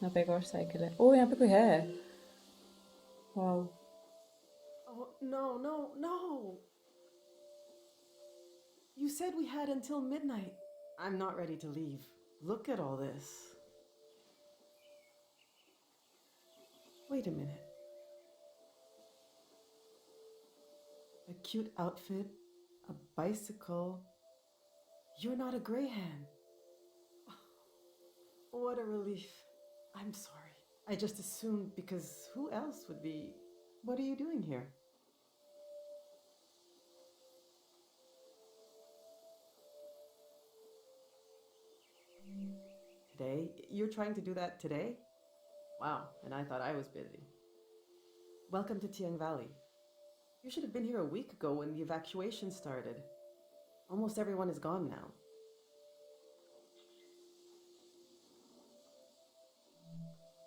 यहाँ पे एक और साइकिल है। ओ यहाँ पे कोई है। वाह। Oh, no, no, no! You said we had until midnight. I'm not ready to leave. Look at all this. Wait a minute. A cute outfit, a bicycle. You're not a Greyhound. What a relief. I'm sorry. I just assumed because who else would be. What are you doing here? Today? You're trying to do that today? Wow, and I thought I was busy. Welcome to Tiang Valley. You should have been here a week ago when the evacuation started. Almost everyone is gone now.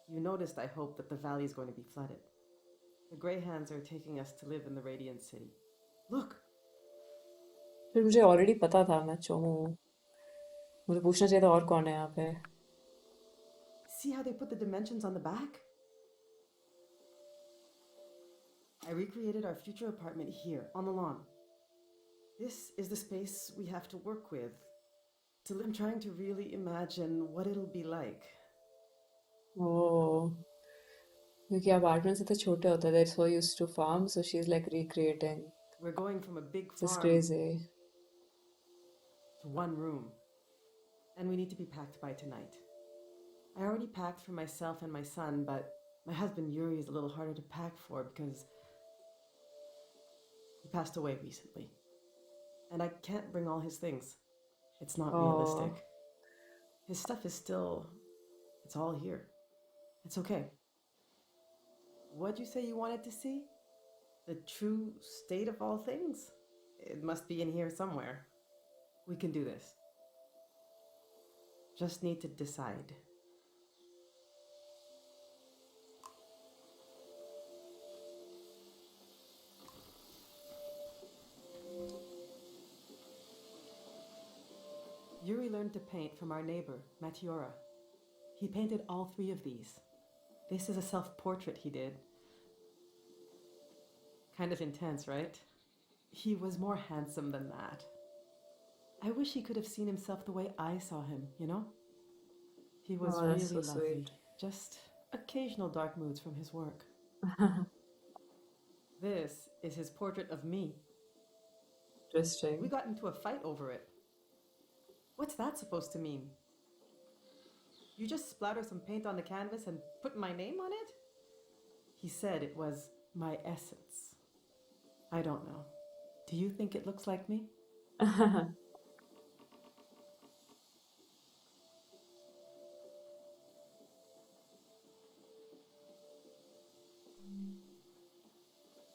You noticed, I hope, that the valley is going to be flooded. The Greyhands are taking us to live in the Radiant City. Look! फिर मुझे already पता था मैं चोमू हूँ। मुझे पूछना चाहिए था और कौन है यहाँ पे। See how they put the dimensions on the back? I recreated our future apartment here, on the lawn. This is the space we have to work with. I'm trying to really imagine what it'll be like. ओ क्योंकि apartment से तो छोटे होते थे, so used to farm, so she is like recreating. We're going from a big this farm crazy. to one room, and we need to be packed by tonight. I already packed for myself and my son, but my husband Yuri is a little harder to pack for because he passed away recently. And I can't bring all his things. It's not oh. realistic. His stuff is still. It's all here. It's okay. What'd you say you wanted to see? The true state of all things? It must be in here somewhere. We can do this. Just need to decide. Yuri learned to paint from our neighbor, Matiora. He painted all three of these. This is a self portrait he did. Kind of intense, right? He was more handsome than that. I wish he could have seen himself the way I saw him, you know? He oh was that's really so lovely. Sweet. Just occasional dark moods from his work. This is his portrait of me. We interesting. got into a fight over it. What's that supposed to mean? You just splatter some paint on the canvas and put my name on it? He said it was my essence. I don't know. Do you think it looks like me?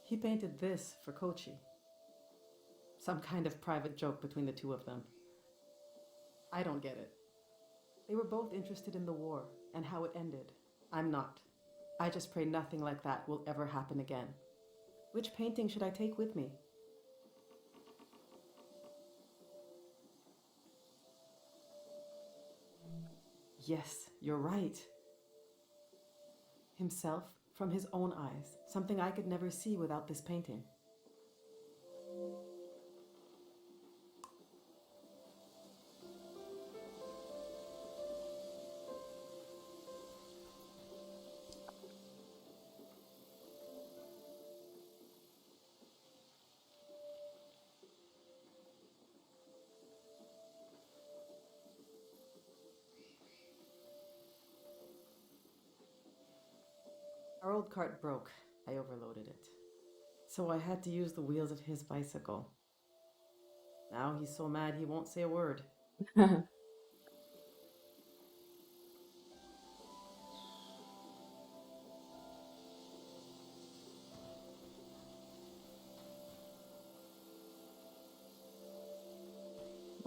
He painted this for Kochi. Some kind of private joke between the two of them. I don't get it. They were both interested in the war and how it ended. I'm not. I just pray nothing like that will ever happen again. Which painting should I take with me? Yes, you're right. Himself from his own eyes, something I could never see without this painting. Our old cart broke. I overloaded it. So I had to use the wheels of his bicycle. Now he's so mad he won't say a word.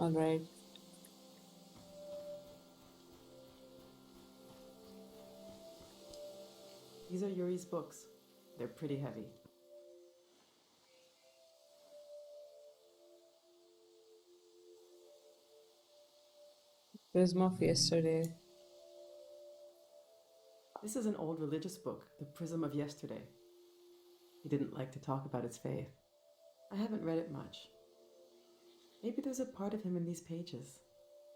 Alright. These are Yuri's books. They're pretty heavy. Prism of yesterday। This is an old religious book, The Prism of Yesterday. He didn't like to talk about his faith. I haven't read it much. Maybe there's a part of him in these pages,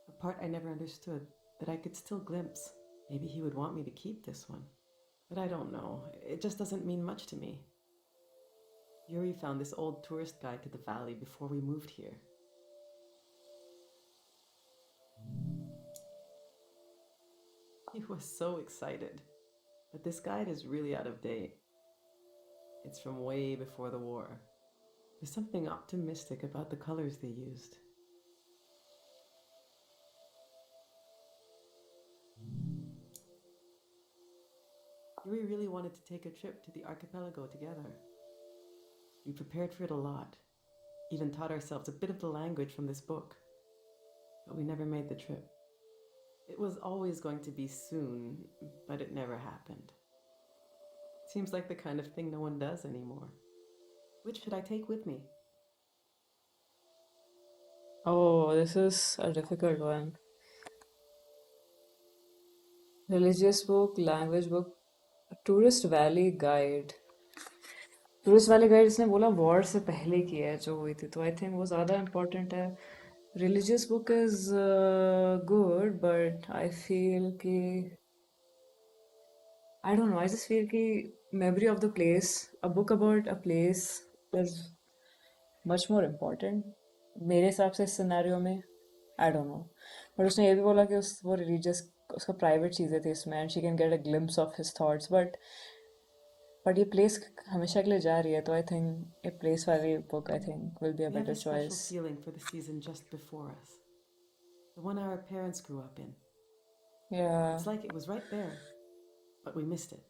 a part I never understood, that I could still glimpse. Maybe he would want me to keep this one. But I don't know. It just doesn't mean much to me. Yuri found this old tourist guide to the valley before we moved here. He was so excited. But this guide is really out of date. It's from way before the war. There's something optimistic about the colors they used. Yuri really wanted to take a trip to the archipelago together. We prepared for it a lot, even taught ourselves a bit of the language from this book. But we never made the trip. It was always going to be soon, but it never happened. Seems like the kind of thing no one does anymore. Which should I take with me? Oh, this is a difficult one. Religious book, language book, tourist valley guide tourist valley guide इसने बोला war से पहले की है जो हुई थी, तो आई थिंक वो ज़्यादा इम्पोर्टेंट है. Religious book is good but I feel कि I don't know, I just feel कि memory of the place, a book about a place is much more important मेरे हिसाब से इस सिनेरियो में. आई डोंट नो, बट उसने ये भी बोला कि वो रिलीजियस उसका प्राइवेट चीज़ें थी इसमें and she can get a glimpse of his thoughts. But ये प्लेस हमेशा के लिए जा रही है, तो आई थिंक ए प्लेस वाली book I think will be a We have a better special choice. feeling for the season just before us. The one our parents grew up in. या It's like it was right there, but we missed it.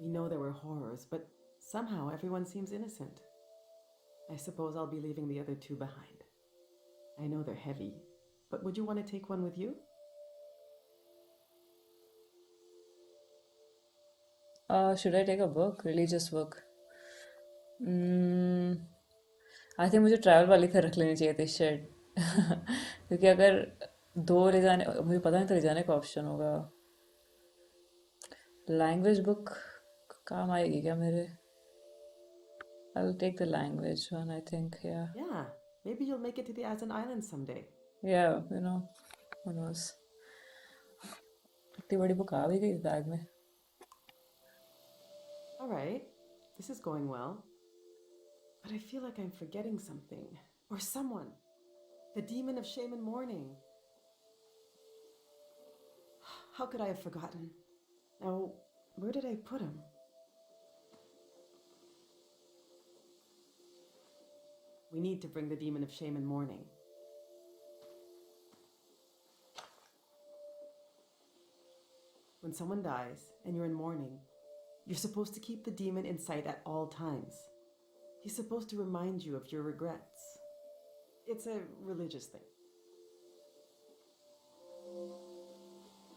We know there were horrors, but somehow everyone seems innocent. I suppose I'll be leaving the other two behind. I know they're heavy, but would you want to take one with you? Should I take a book, religious book? I think मुझे travel वाली फिर रख लेनी चाहिए थी shade. क्योंकि अगर दो ले जाने, मुझे पता नहीं तो ले जाने का ऑप्शन होगा. लैंग्वेज बुक काम आएगी क्या मेरे? I will take the language one I think. या Yeah, maybe you'll make it to the Azan Islands someday. या यू नो, हु नोस. इतनी बड़ी बुक आ भी गई बैग में. All right, this is going well. But I feel like I'm forgetting something. Or someone. The demon of shame and mourning. How could I have forgotten? Now, where did I put him? We need to bring the demon of shame and mourning. When someone dies and you're in mourning, you're supposed to keep the demon in sight at all times. He's supposed to remind you of your regrets. It's a religious thing.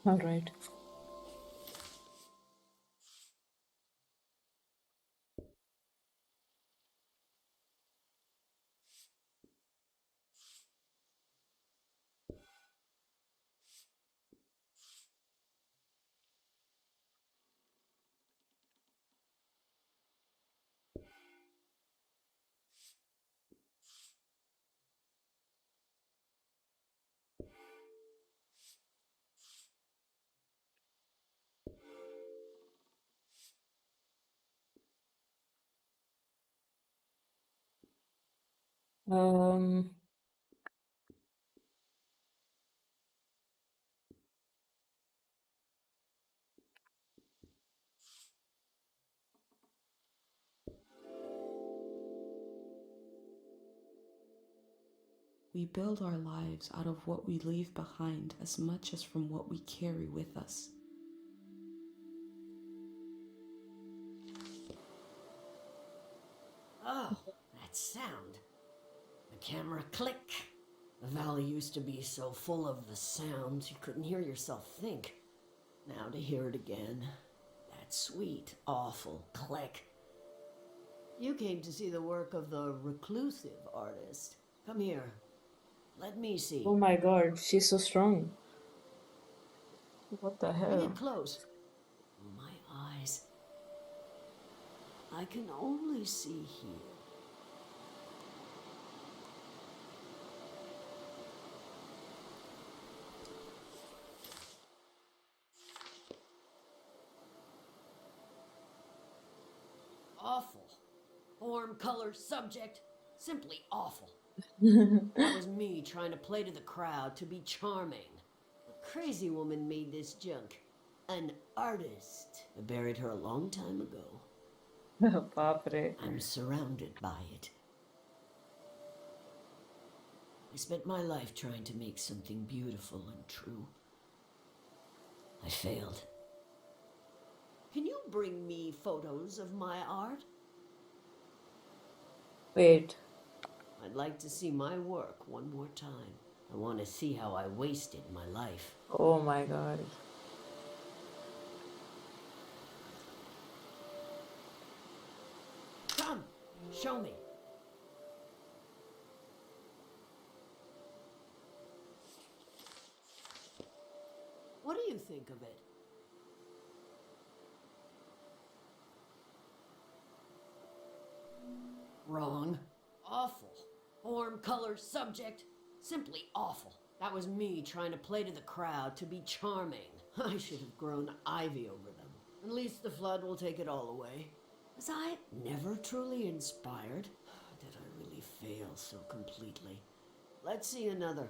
All right. Um, We build our lives out of what we leave behind as much as from what we carry with us. Oh, that sound. The camera click. The valley used to be so full of the sounds you couldn't hear yourself think. Now to hear it again. That sweet, awful click. You came to see the work of the reclusive artist. Come here. Let me see. oh my God, she's so strong. What the Bring hell? it close. I can only see here. Awful. Form, color, subject. Simply awful. That was me trying to play to the crowd, to be charming. A crazy woman made this junk. An artist. I buried her a long time ago. बाप रे. I'm surrounded by it. I spent my life trying to make something beautiful and true. I failed. Can you bring me photos of my art? Wait. I'd like to see my work one more time. I want to see how I wasted my life. Oh my God. Come, show me. What do you think of it? Wrong. Awful. Form, color, subject. Simply awful. That was me trying to play to the crowd, to be charming. I should have grown ivy over them. At least the flood will take it all away. Was I never truly inspired? Did I really fail so completely? Let's see another.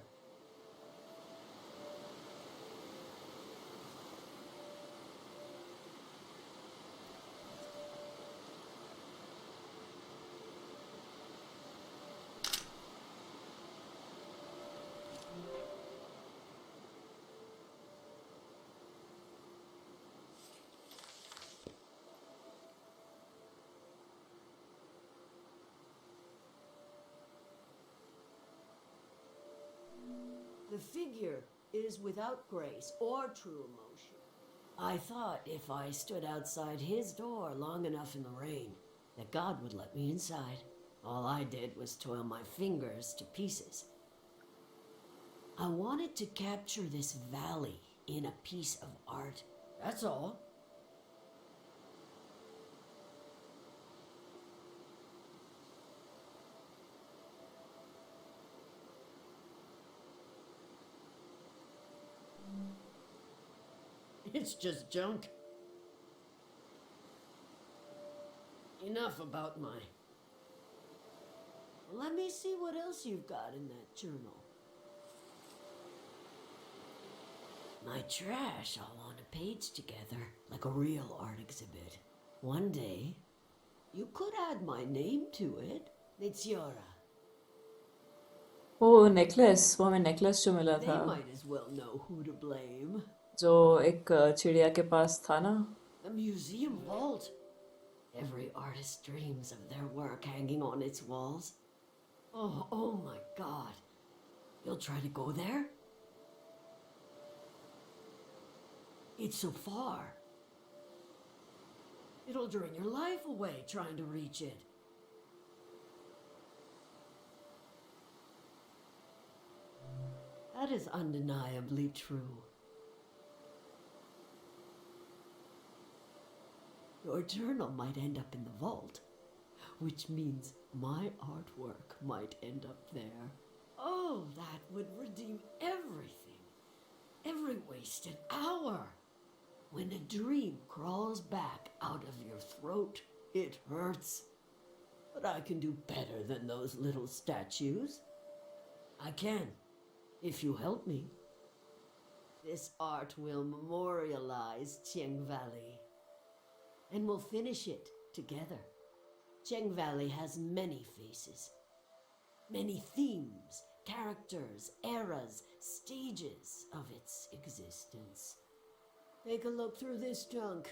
The figure is without grace or true emotion. I thought if I stood outside his door long enough in the rain, that God would let me inside. All I did was toil my fingers to pieces. I wanted to capture this valley in a piece of art. That's all. It's just junk. Enough about my... Let me see what else you've got in that journal. My trash all on a page together, like a real art exhibit. One day, you could add my name to it. Meteora. वो necklace, वो हमें necklace जो मिला They था, might as well know who to blame. जो एक चिड़िया के पास था ना. A museum vault. Every artist dreams of their work hanging on its walls. Oh my God. You'll try to go there? It's so far. It'll drain your life away trying to reach it. That is undeniably true. Your journal might end up in the vault, which means my artwork might end up there. Oh, that would redeem everything. Every wasted hour. When a dream crawls back out of your throat, it hurts. But I can do better than those little statues. I can, if you help me. This art will memorialize Cheng Valley. And we'll finish it together. Cheng Valley has many faces, many themes, characters, eras, stages of its existence. Take a look through this junk,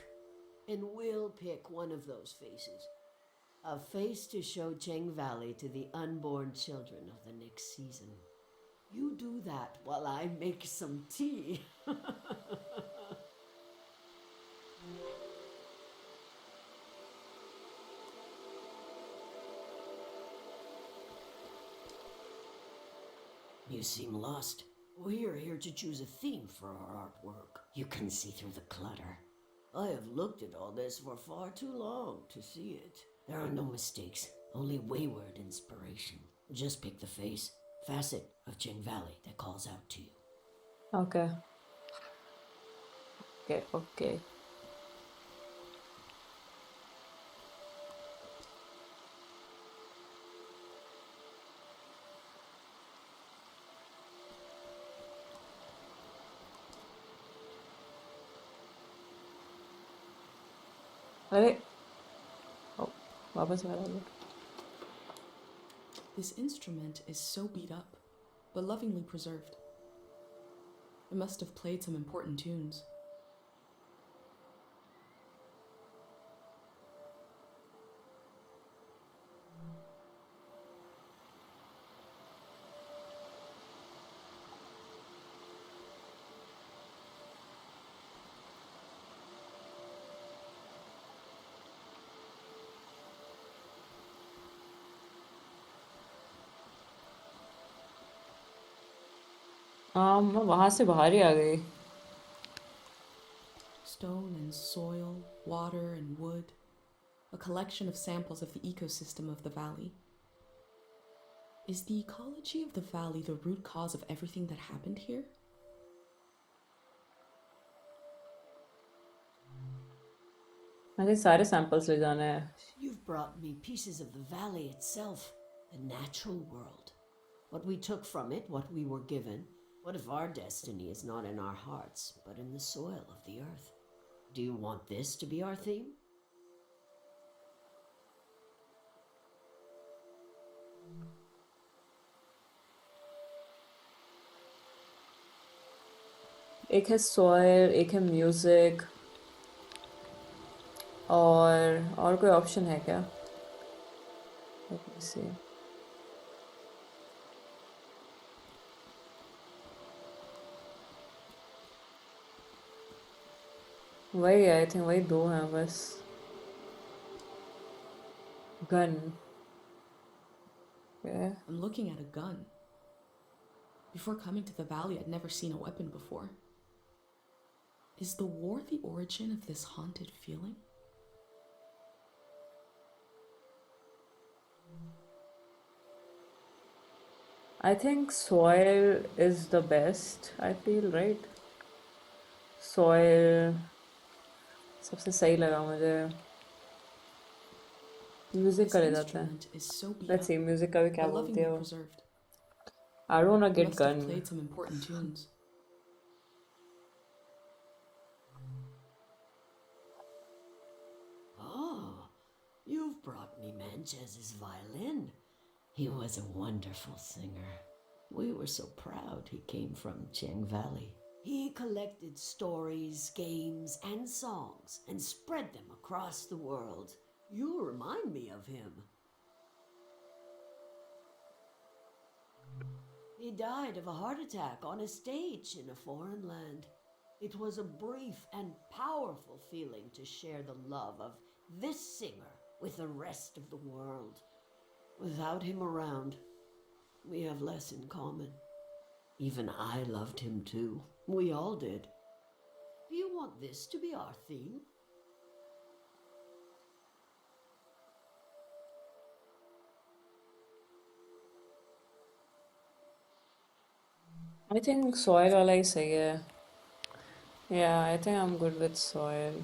and we'll pick one of those faces. A face to show Cheng Valley to the unborn children of the next season. You do that while I make some tea. You seem lost. We're here to choose a theme for our artwork. You can see through the clutter. I have looked at all this for far too long to see it. There are no mistakes, only wayward inspiration. Just pick the face, facet of Ching Valley that calls out to you. Okay. Okay. Okay. अरे ओ वापस आ रहा है This instrument is so beat up, but lovingly preserved. It must have played some important tunes. मैं वहां से बाहर ही आ गई Stone and soil, water and wood, a collection of samples of the ecosystem of the valley. Is the ecology of the valley the root cause of everything that happened here? मुझे सारे samples ले जाने हैं You've brought me pieces of the valley itself, the natural world. What we took from it, what we were given. What if our destiny is not in our hearts, but in the soil of the earth? Do you want this to be our theme? एक है soil एक है music और कोई option है क्या Let me see. वही I think वही दो हैं बस gun I'm looking at a gun. Before coming to the valley, I'd never seen a weapon before. Is the war the origin of this haunted feeling? I think soil is the best I feel right soil सबसे सही लगा मुझे music This का ले जाते हैं instrument is so beat let's up, सी music का भी क्या but बोलती lovingly है वो preserved. I don't wanna It get must have gun played some important tunes. Oh, you've brought me Manchez's violin. He was a wonderful singer. We were so proud he came from Cheng Valley. He collected stories, games, and songs and spread them across the world. You remind me of him. He died of a heart attack on a stage in a foreign land. It was a brief and powerful feeling to share the love of this singer with the rest of the world. Without him around, we have less in common. Even I loved him too. We all did. Do you want this to be our theme? I think soil वाला ही सही है yeah I think I'm good with soil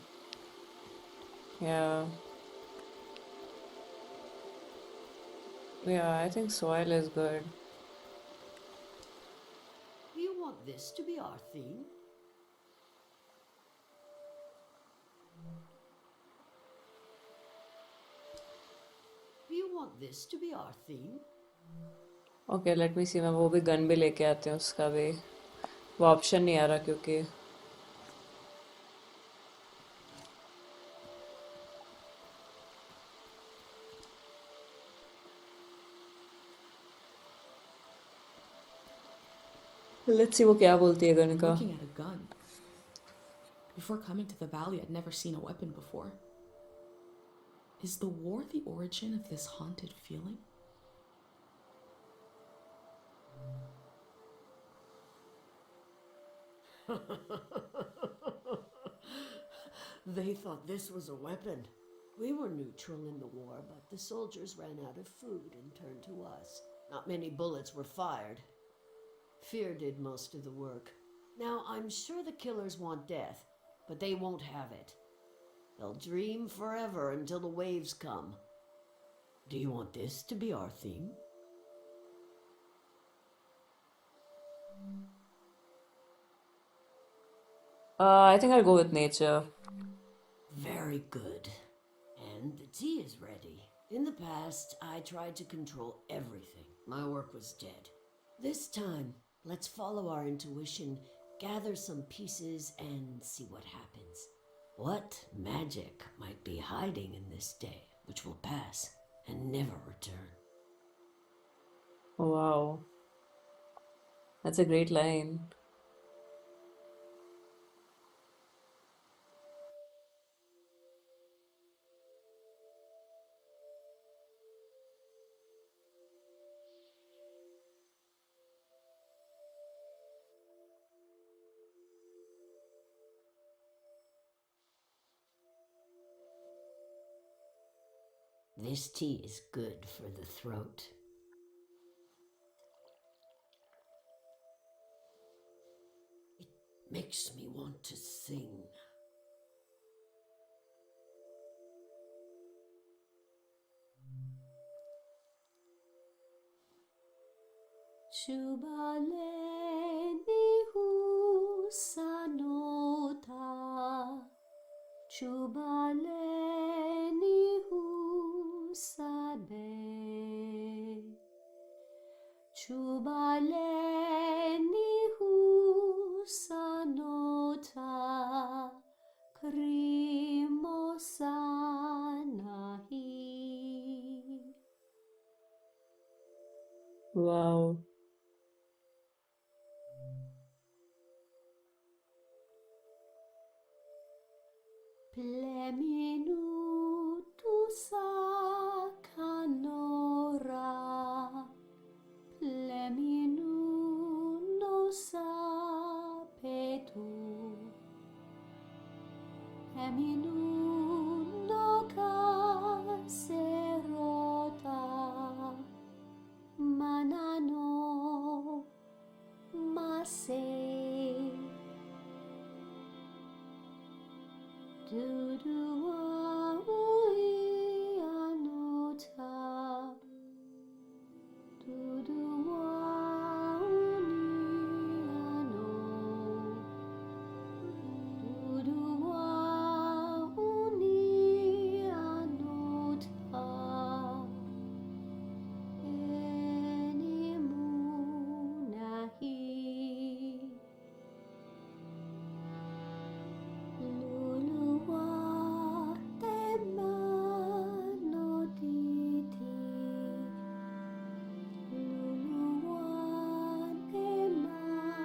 yeah yeah I think soil is good Do you want this to be our theme? Do you want this to be our theme? Okay let me see मैं वो भी gun भी लेके आती हूँ उसका भी वो ऑप्शन नहीं आ रहा क्योंकि लेट्स सी वो क्या बोलती है गन I'm का looking at a gun. Before coming to the valley, I'd never seen a weapon before. Is the war the origin of this haunted feeling? They thought this was a weapon. We were neutral in the war, but the soldiers ran out of food and turned to us. Not many bullets were fired. Fear did most of the work. Now, I'm sure the killers want death, but they won't have it. They'll dream forever until the waves come. Do you want this to be our theme? I think I'll go with nature. Very good. And the tea is ready. In the past, I tried to control everything. My work was dead. This time, let's follow our intuition, gather some pieces, and see what happens. What magic might be hiding in this day, which will pass and never return? Wow, that's a great line. This tea is good for the throat. It makes me want to sing. Chubaleni husanota, chubaleni husade, chubaleni husanota, krimosanahi. Wow. Pleminutu sakanora, pleminuno sapetu, pleminuno caserota, manano mase. Dudua anota, dudua uniano, dudua unianota, enimunahi. Lulua temanotiti, lulua temanote,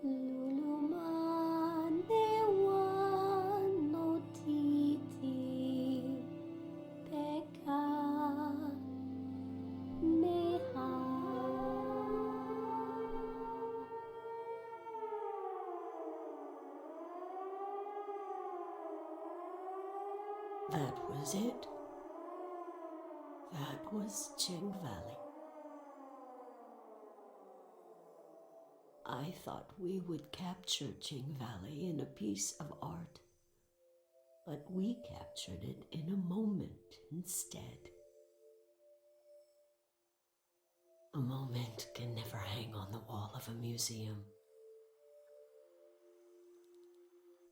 luluman dewanotiti, peka meha. That was it. That was Cheng Valley. I thought we would capture Cheng Valley in a piece of art, but we captured it in a moment instead. A moment can never hang on the wall of a museum,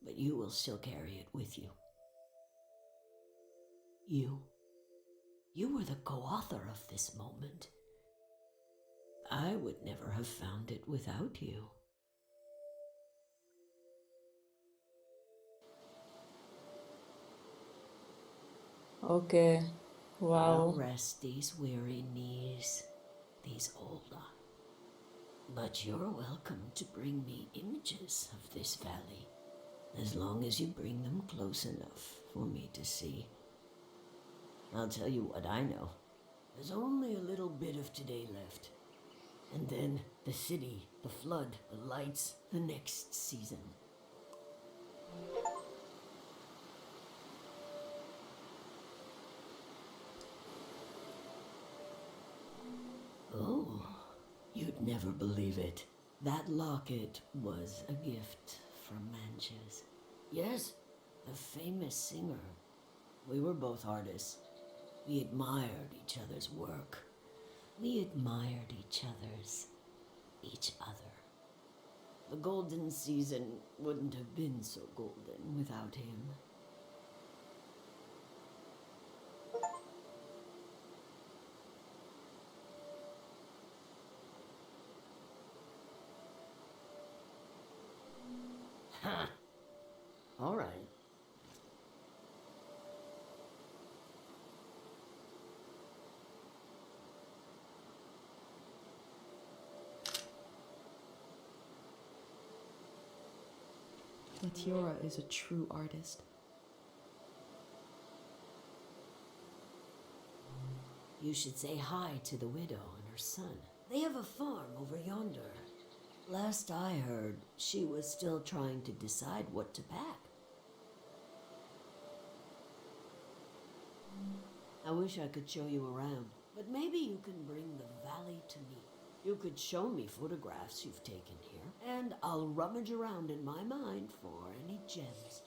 but you will still carry it with you. You were the co-author of this moment. I would never have found it without you. Okay. I'll Wow. rest these weary knees, these old eyes. But you're welcome to bring me images of this valley, as long as you bring them close enough for me to see. I'll tell you what I know. There's only a little bit of today left, and then The city, the flood, the lights, the next season. Oh, you'd never believe it. That locket was a gift from Manches. Yes, a famous singer. We were both artists. We admired each other's work. We admired each other. The golden season wouldn't have been so golden without him. Ha! All right. Latiora is a true artist. You should say hi to the widow and her son. They have a farm over yonder. Last I heard, she was still trying to decide what to pack. I wish I could show you around, but maybe you can bring the valley to me. You could show me photographs you've taken here, and I'll rummage around in my mind for any gems.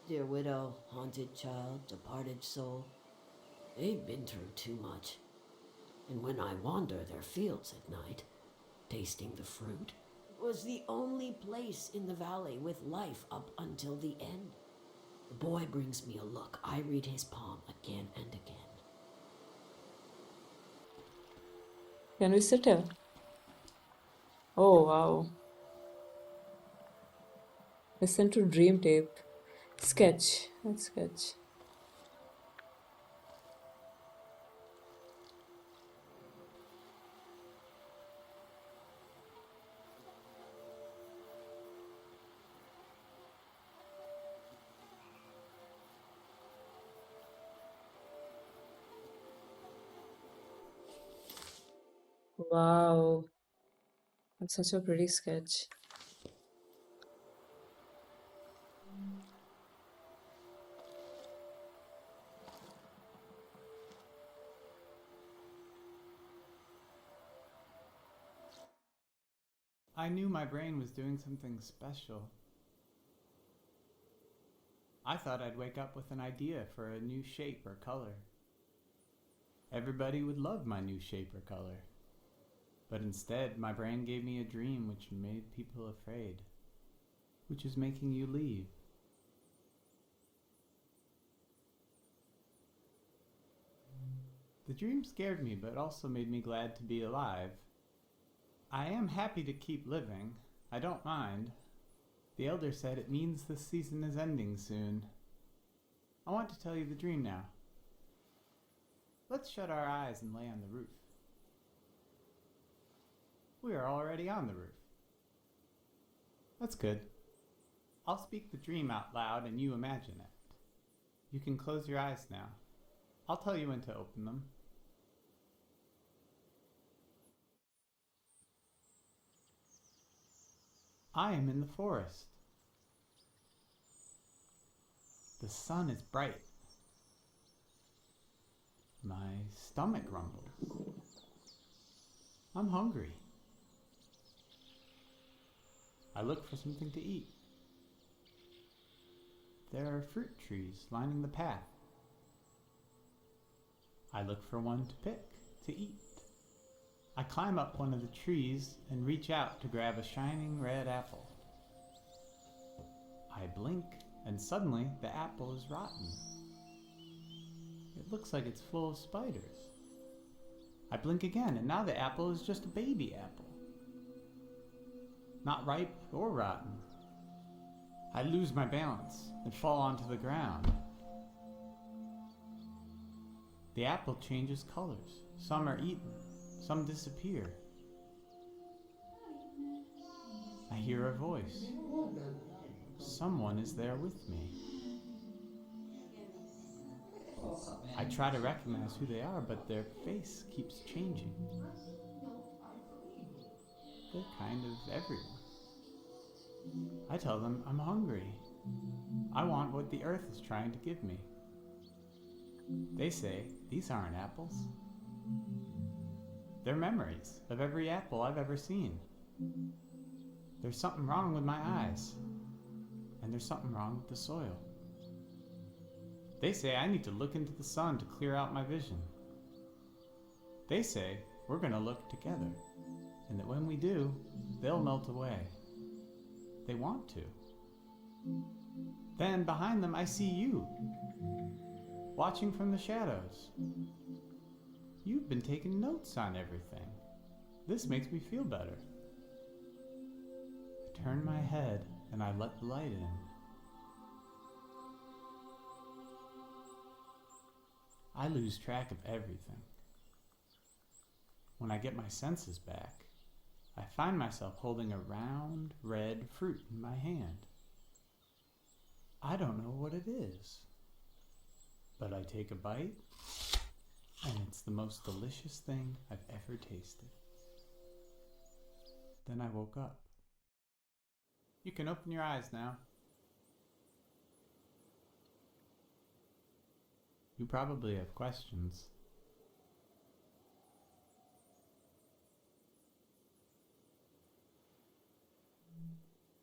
Dear widow, haunted child, departed soul, they've been through too much. And when I wander their fields at night, tasting the fruit, it was the only place in the valley with life up until the end. The boy brings me a look. I read his palm again and again. Can we sit here? Oh, wow. Listen to Dream Tape. Sketch. Let's sketch. Wow. That's such a pretty sketch. I knew my brain was doing something special. I thought I'd wake up with an idea for a new shape or color. Everybody would love my new shape or color. But instead, my brain gave me a dream which made people afraid, which is making you leave. The dream scared me, but also made me glad to be alive. I am happy to keep living. I don't mind. The elder said it means the season is ending soon. I want to tell you the dream now. Let's shut our eyes and lay on the roof. We are already on the roof. That's good. I'll speak the dream out loud and you imagine it. You can close your eyes now. I'll tell you when to open them. I am in the forest. The sun is bright. My stomach rumbles. I'm hungry. I look for something to eat. There are fruit trees lining the path. I look for one to pick, to eat. I climb up one of the trees and reach out to grab a shining red apple. I blink, and suddenly the apple is rotten. It looks like it's full of spiders. I blink again, and now the apple is just a baby apple. Not ripe or rotten. I lose my balance and fall onto the ground. The apple changes colors. Some are eaten, some disappear. I hear a voice. Someone is there with me. I try to recognize who they are, but their face keeps changing. They're kind of everywhere. I tell them I'm hungry. I want what the earth is trying to give me. They say, these aren't apples. They're memories of every apple I've ever seen. There's something wrong with my eyes, and there's something wrong with the soil. They say I need to look into the sun to clear out my vision. They say we're going to look together, and that when we do, they'll melt away. They want to. Then behind them I see you, watching from the shadows. You've been taking notes on everything. This makes me feel better. I turn my head and I let the light in. I lose track of everything. When I get my senses back, I find myself holding a round, red fruit in my hand. I don't know what it is, but I take a bite, and it's the most delicious thing I've ever tasted. Then I woke up. You can open your eyes now. You probably have questions.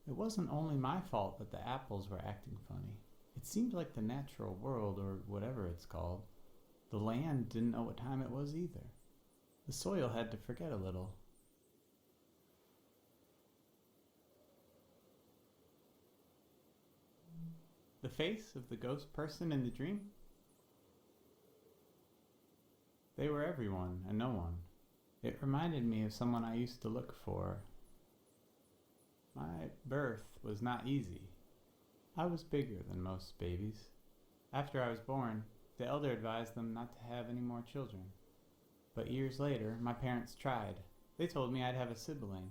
It wasn't only my fault that the apples were acting funny. It seemed like the natural world, or whatever it's called, the land didn't know what time it was either. The soil had to forget a little. The face of the ghost person in the dream? They were everyone and no one. It reminded me of someone I used to look for. My birth was not easy. I was bigger than most babies. After I was born, the elder advised them not to have any more children. But years later, my parents tried. They told me I'd have a sibling.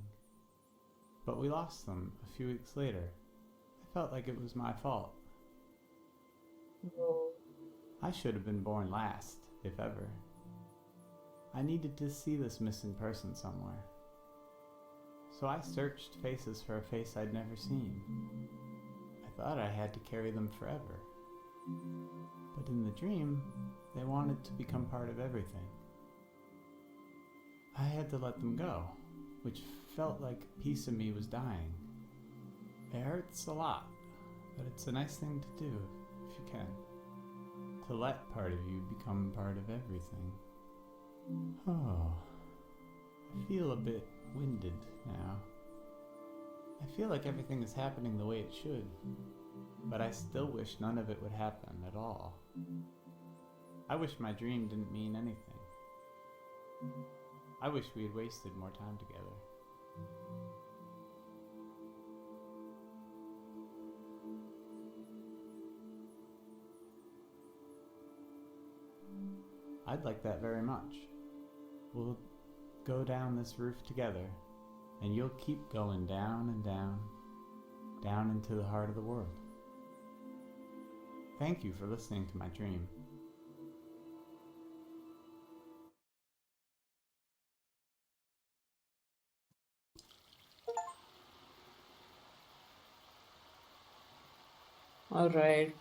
But we lost them a few weeks later. I felt like it was my fault. I should have been born last, if ever. I needed to see this missing person somewhere. So I searched faces for a face I'd never seen. I thought I had to carry them forever. But in the dream, they wanted to become part of everything. I had to let them go, which felt like a piece of me was dying. It hurts a lot, but it's a nice thing to do, if you can. To let part of you become part of everything. Oh, I feel a bit winded now. I feel like everything is happening the way it should, but I still wish none of it would happen at all. I wish my dream didn't mean anything. I wish we had wasted more time together. I'd like that very much. We'll go down this roof together, and you'll keep going down and down, down into the heart of the world. Thank you for listening to my dream. All right.